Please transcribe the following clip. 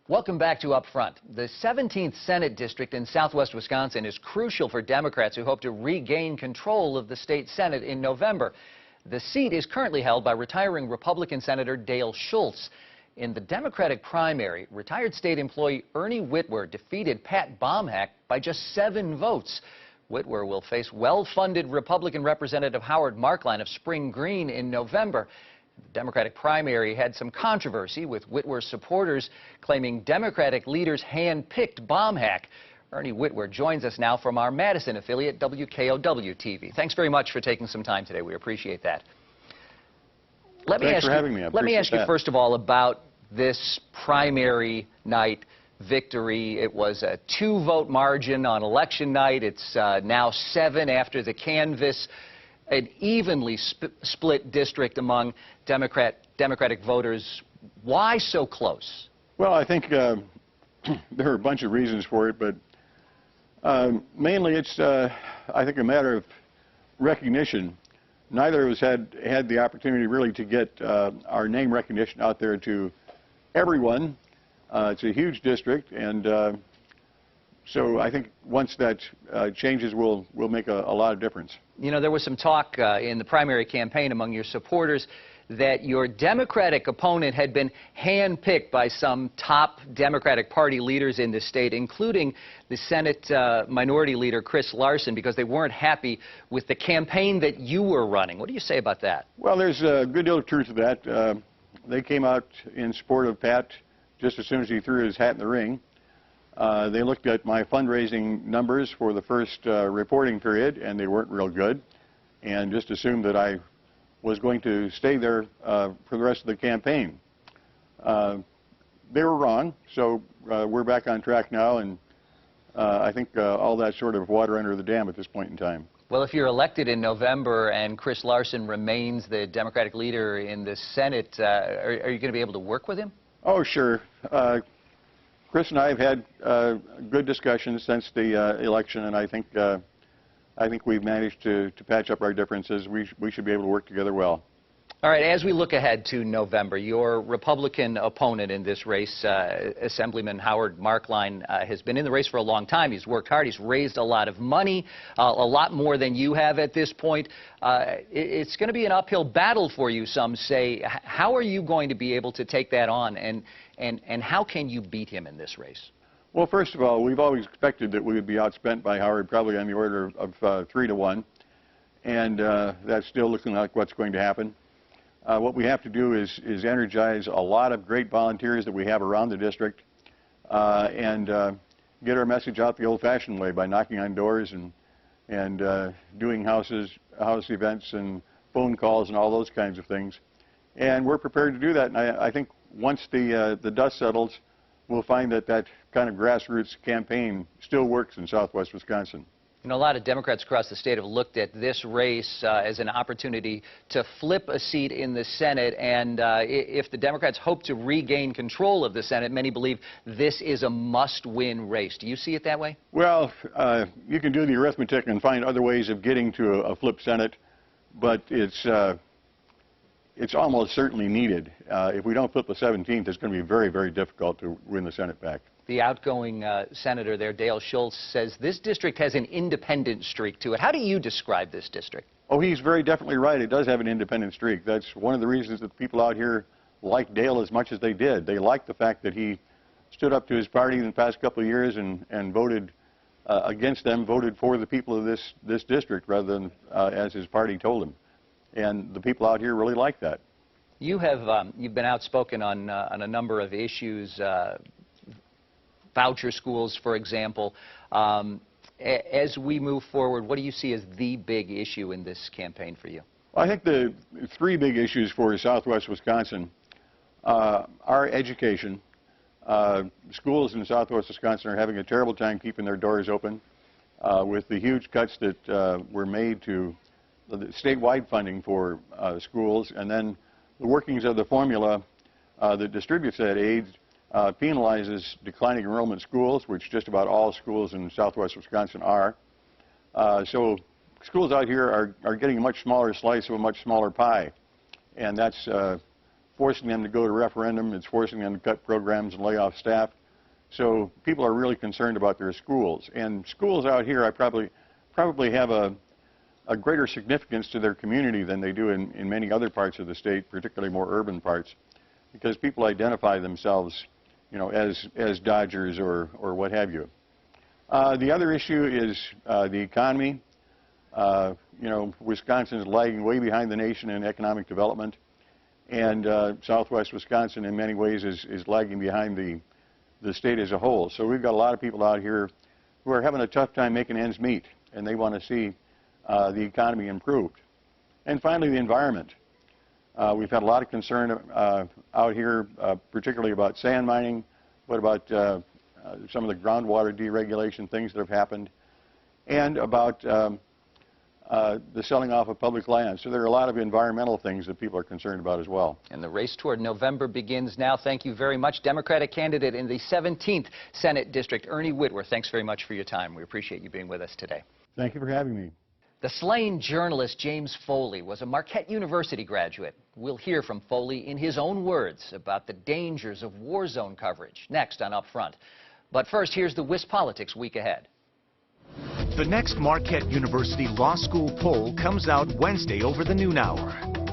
Welcome back to Up Front. The 17th Senate District in southwest Wisconsin is crucial for Democrats who hope to regain control of the state Senate in November. The seat is currently held by retiring Republican Senator Dale Schultz. In the Democratic primary, retired state employee Ernie Whitwer defeated Pat Bomhack by just 7 votes. Whitwer will face well-funded Republican Representative Howard Markline of Spring Green in November. The Democratic primary had some controversy, with Whitwer's supporters claiming Democratic leaders hand-picked Bomhack. Ernie Whitwer joins us now from our Madison affiliate, WKOW-TV. Thanks very much for taking some time today. We appreciate that. Thanks for having me. Let me ask you first of all about this primary night victory. It was a 2-vote margin on election night. It's now 7 after the canvass. An evenly split district among Democratic voters. Why so close? Well, I think there are a bunch of reasons for it, but mainly it's, I think, a matter of recognition. Neither of us had the opportunity really to get our name recognition out there to everyone. It's a huge district, and so I think once that changes, will make a lot of difference. You know, there was some talk in the primary campaign among your supporters that your Democratic opponent had been handpicked by some top Democratic Party leaders in the state, including the Senate Minority Leader Chris Larson, because they weren't happy with the campaign that you were running. What do you say about that? Well, there's a good deal of truth to that. They came out in support of Pat just as soon as he threw his hat in the ring. They looked at my fundraising numbers for the first reporting period, and they weren't real good, and just assumed that I was going to stay there for the rest of the campaign. They were wrong, so we're back on track now, and I think all that's sort of water under the dam at this point in time. Well, if you're elected in November and Chris Larson remains the Democratic leader in the Senate, are you going to be able to work with him? Oh, sure. Chris and I have had good discussions since the election, and I think we've managed to patch up our differences. We should be able to work together well. All right, as we look ahead to November, your Republican opponent in this race, Assemblyman Howard Markline, has been in the race for a long time. He's worked hard. He's raised a lot of money, a lot more than you have at this point. It's going to be an uphill battle for you, some say. How are you going to be able to take that on, and how can you beat him in this race? Well, first of all, we've always expected that we would be outspent by Howard, probably on the order of 3-1, and that's still looking like what's going to happen. What we have to do is energize a lot of great volunteers that we have around the district, and get our message out the old-fashioned way by knocking on doors and doing house events and phone calls and all those kinds of things. And we're prepared to do that. And I think once the dust settles, we'll find that kind of grassroots campaign still works in southwest Wisconsin. You know, a lot of Democrats across the state have looked at this race as an opportunity to flip a seat in the Senate, and if the Democrats hope to regain control of the Senate, many believe this is a must-win race. Do you see it that way? Well, you can do the arithmetic and find other ways of getting to a flip Senate, but it's almost certainly needed. If we don't flip the 17th, it's going to be very, very difficult to win the Senate back. The outgoing senator there, Dale Schultz, says this district has an independent streak to it. How do you describe this district? Oh, he's very definitely right. It does have an independent streak. That's one of the reasons that people out here like Dale as much as they did. They like the fact that he stood up to his party in the past couple of years and voted against them, voted for the people of this district rather than as his party told him. And the people out here really like that. You've been outspoken on a number of issues, voucher schools, for example. As we move forward, what do you see as the big issue in this campaign for you? Well, I think the 3 big issues for southwest Wisconsin are education. Schools in southwest Wisconsin are having a terrible time keeping their doors open with the huge cuts that were made to the statewide funding for schools, and then the workings of the formula that distributes that aid penalizes declining enrollment schools, which just about all schools in southwest Wisconsin are. So schools out here are getting a much smaller slice of a much smaller pie, and that's forcing them to go to referendum. It's forcing them to cut programs and lay off staff. So people are really concerned about their schools. And schools out here, I probably have a greater significance to their community than they do in many other parts of the state, particularly more urban parts, because people identify themselves, you know, as Dodgers or what have you. The other issue is the economy. You know, Wisconsin is lagging way behind the nation in economic development, and Southwest Wisconsin in many ways is lagging behind the state as a whole. So we've got a lot of people out here who are having a tough time making ends meet, and they want to see the economy improved. And finally, the environment. We've had a lot of concern out here, particularly about sand mining, but about some of the groundwater deregulation things that have happened, and about the selling off of public land. So there are a lot of environmental things that people are concerned about as well. And the race toward November begins now. Thank you very much. Democratic candidate in the 17th Senate District, Ernie Whitworth, thanks very much for your time. We appreciate you being with us today. Thank you for having me. The slain journalist James Foley was a Marquette University graduate. We'll hear from Foley in his own words about the dangers of war zone coverage next on Up Front. But first, here's the WisPolitics Week Ahead. The next Marquette University Law School poll comes out Wednesday over the noon hour.